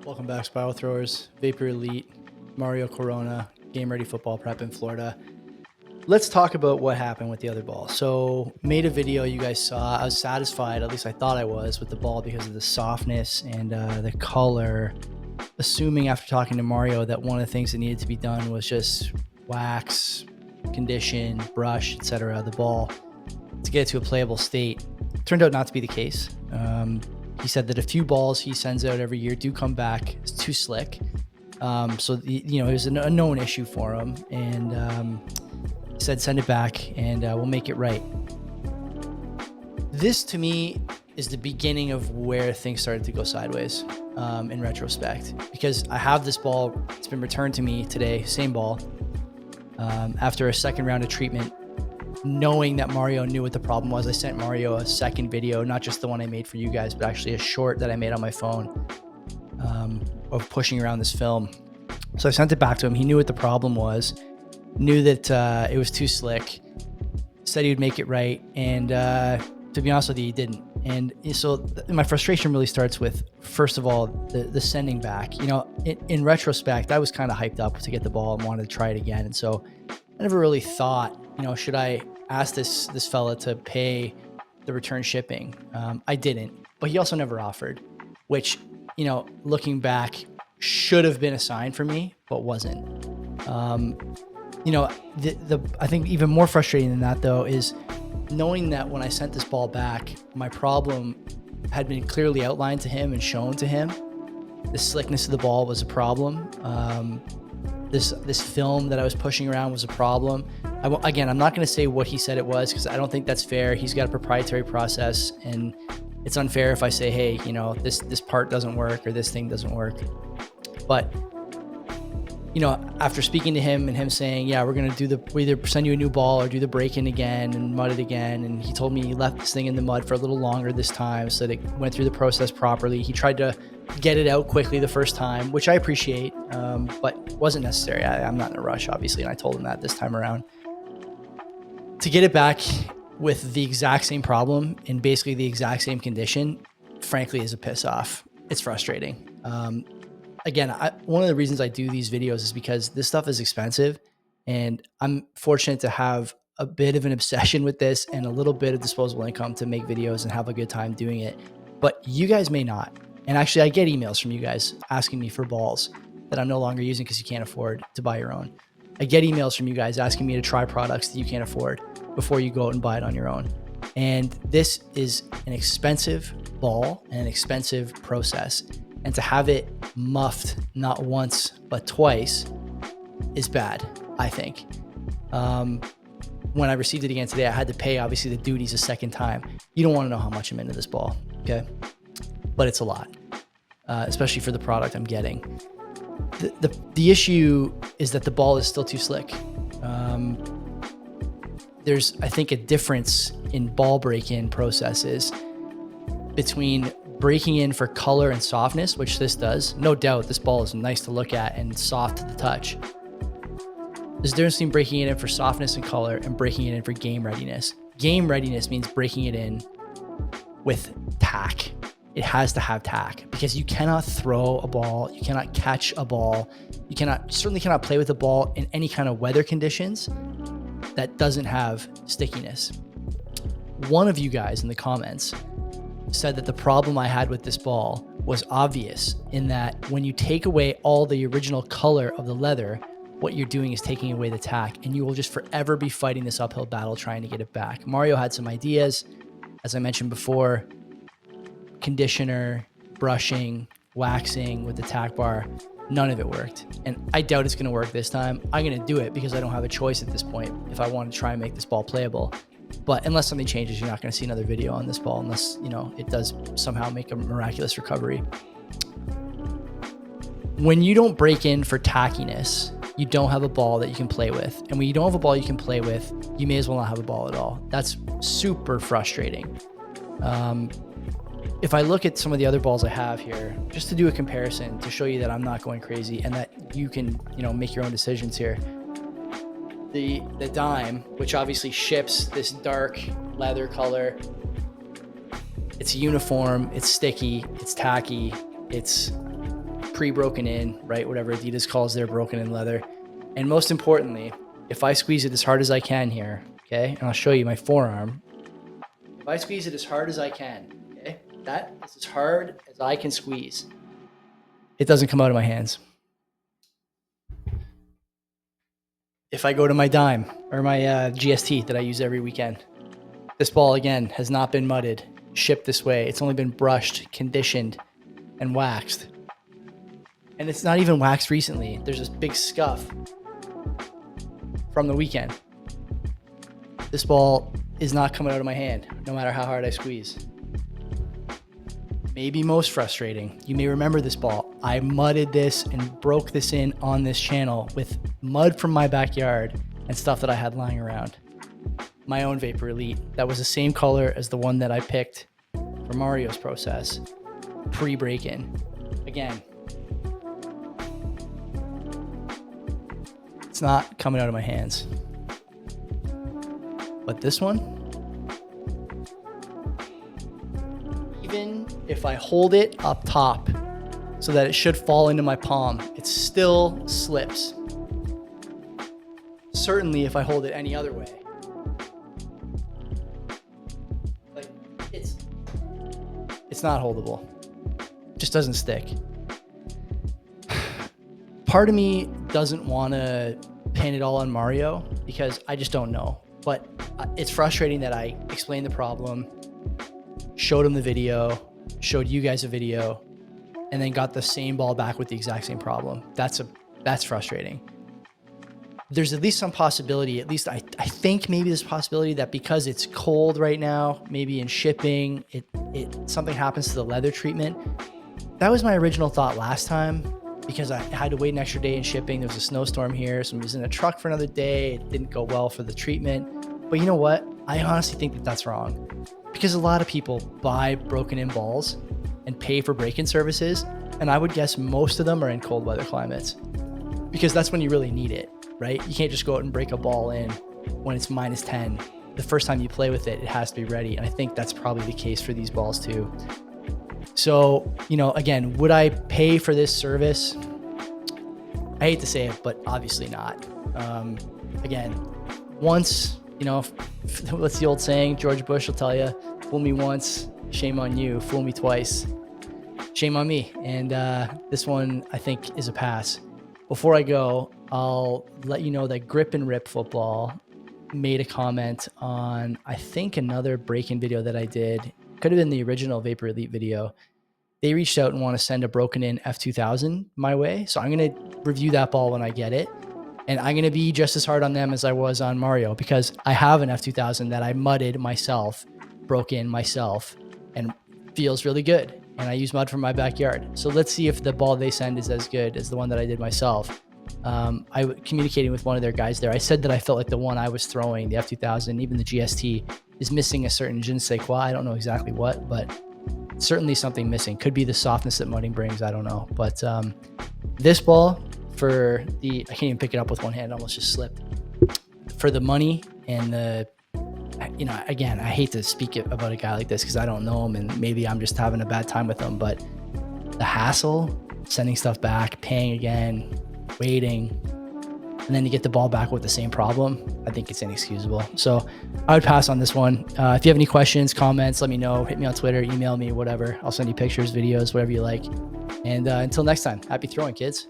Welcome back, Spiral Throwers, Vapor Elite, Mario Corona, Game Ready Football Prep in Florida. Let's talk about what happened with the other ball. So, made a video you guys saw. I was satisfied, at least I thought I was, with the ball because of the softness and the color. Assuming after talking to Mario that one of the things that needed to be done was just wax, condition, brush, etc. the ball to get it to a playable state. Turned out not to be the case. He said that a few balls he sends out every year do come back. It's too slick. So it was a known issue for him, and he said send it back and we'll make it right. This to me is the beginning of where things started to go sideways in retrospect, because I have this ball. It's been returned to me today, same ball, after a second round of treatment. Knowing that Mario knew what the problem was, I sent Mario a second video, not just the one I made for you guys, but actually a short that I made on my phone of pushing around this film. So I sent it back to him. He knew what the problem was, knew that it was too slick, said he would make it right. And to be honest with you, he didn't. And so my frustration really starts with, first of all, the sending back. In retrospect, I was kind of hyped up to get the ball and wanted to try it again. And so I never really thought, should I ask this fella to pay the return shipping? I didn't, but he also never offered, which, looking back, should have been a sign for me, but wasn't. I think even more frustrating than that, though, is knowing that when I sent this ball back, my problem had been clearly outlined to him and shown to him. The slickness of the ball was a problem. This film that I was pushing around was a problem. I'm not going to say what he said it was, because I don't think that's fair. He's got a proprietary process, and it's unfair if I say, hey, this part doesn't work or this thing doesn't work. But after speaking to him and him saying, yeah, we're going to we either send you a new ball or do the break-in again and mud it again. And he told me he left this thing in the mud for a little longer this time so that it went through the process properly. He tried to get it out quickly the first time, which I appreciate, but wasn't necessary. I'm not in a rush, obviously. And I told him that this time around. To get it back with the exact same problem in basically the exact same condition, frankly, is a piss off. It's frustrating. One of the reasons I do these videos is because this stuff is expensive, and I'm fortunate to have a bit of an obsession with this and a little bit of disposable income to make videos and have a good time doing it. But you guys may not. And actually, I get emails from you guys asking me for balls that I'm no longer using because you can't afford to buy your own. I get emails from you guys asking me to try products that you can't afford before you go out and buy it on your own. And this is an expensive ball and an expensive process. And to have it muffed not once, but twice is bad, I think. When I received it again today, I had to pay, obviously, the duties a second time. You don't want to know how much I'm into this ball, okay? But it's a lot, especially for the product I'm getting. The issue is that the ball is still too slick. There's, I think, a difference in ball break-in processes between breaking in for color and softness, which this does. No doubt this ball is nice to look at and soft to the touch. There's a difference between breaking it in for softness and color and breaking it in for game readiness. Game readiness means breaking it in with tack. It has to have tack, because you cannot throw a ball, you cannot catch a ball, you certainly cannot play with the ball in any kind of weather conditions that doesn't have stickiness. One of you guys in the comments said that the problem I had with this ball was obvious, in that when you take away all the original color of the leather, what you're doing is taking away the tack, and you will just forever be fighting this uphill battle trying to get it back. Mario had some ideas, as I mentioned before: conditioner, brushing, waxing with the tack bar. None of it worked. And I doubt it's going to work this time. I'm going to do it because I don't have a choice at this point if I want to try and make this ball playable. But unless something changes, you're not going to see another video on this ball unless, it does somehow make a miraculous recovery. When you don't break in for tackiness, you don't have a ball that you can play with. And when you don't have a ball you can play with, you may as well not have a ball at all. That's super frustrating. If I look at some of the other balls I have here, just to do a comparison to show you that I'm not going crazy and that you can, make your own decisions here. The Dime, which obviously ships this dark leather color, it's uniform, it's sticky, it's tacky, it's pre-broken in, right? Whatever Adidas calls their broken in leather. And most importantly, if I squeeze it as hard as I can here, okay, and I'll show you my forearm. If I squeeze it as hard as I can, okay, that is as hard as I can squeeze. It doesn't come out of my hands. If I go to my dime or my GST that I use every weekend, this ball again has not been mudded, shipped this way. It's only been brushed, conditioned, and waxed. And it's not even waxed recently. There's this big scuff from the weekend. This ball is not coming out of my hand, no matter how hard I squeeze. Maybe most frustrating, you may remember this ball. I mudded this and broke this in on this channel with mud from my backyard and stuff that I had lying around. My own Vapor Elite that was the same color as the one that I picked for Mario's process, pre-break-in. Again, it's not coming out of my hands. But this one, even if I hold it up top so that it should fall into my palm, it still slips. Certainly if I hold it any other way. Like, it's not holdable. It just doesn't stick. Part of me doesn't want to pin it all on Mario because I just don't know. But it's frustrating that I explained the problem, showed him the video, showed you guys a video, and then got the same ball back with the exact same problem. That's frustrating. There's at least some possibility, at least I think maybe there's a possibility that because it's cold right now, maybe in shipping, something happens to the leather treatment. That was my original thought last time because I had to wait an extra day in shipping. There was a snowstorm here, so I was in a truck for another day. It didn't go well for the treatment. But you know what? I honestly think that that's wrong because a lot of people buy broken in balls and pay for break-in services. And I would guess most of them are in cold weather climates because that's when you really need it, right? You can't just go out and break a ball in when it's -10. The first time you play with it, it has to be ready. And I think that's probably the case for these balls too. So, again, would I pay for this service? I hate to say it, but obviously not. Again, once, what's the old saying? George Bush will tell you, fool me once, shame on you. Fool me twice, shame on me. And this one, I think, is a pass. Before I go, I'll let you know that Grip and Rip Football made a comment on, I think, another break-in video that I did. Could have been the original Vapor Elite video. They reached out and want to send a broken in F2000 my way. So I'm going to review that ball when I get it. And I'm going to be just as hard on them as I was on Mario because I have an F2000 that I mudded myself, broke in myself, and feels really good. And I use mud from my backyard. So let's see if the ball they send is as good as the one that I did myself. I was communicating with one of their guys there. I said that I felt like the one I was throwing, the F2000, even the GST, is missing a certain je ne sais quoi. I don't know exactly what, but certainly something missing. Could be the softness that mudding brings. I don't know. But this ball, I can't even pick it up with one hand. It almost just slipped. For the money and again, I hate to speak about a guy like this because I don't know him and maybe I'm just having a bad time with him. But the hassle, sending stuff back, paying again, waiting, and then to get the ball back with the same problem, I think it's inexcusable. So I would pass on this one. If you have any questions, comments, let me know. Hit me on Twitter, email me, whatever. I'll send you pictures, videos, whatever you like. And until next time, happy throwing, kids.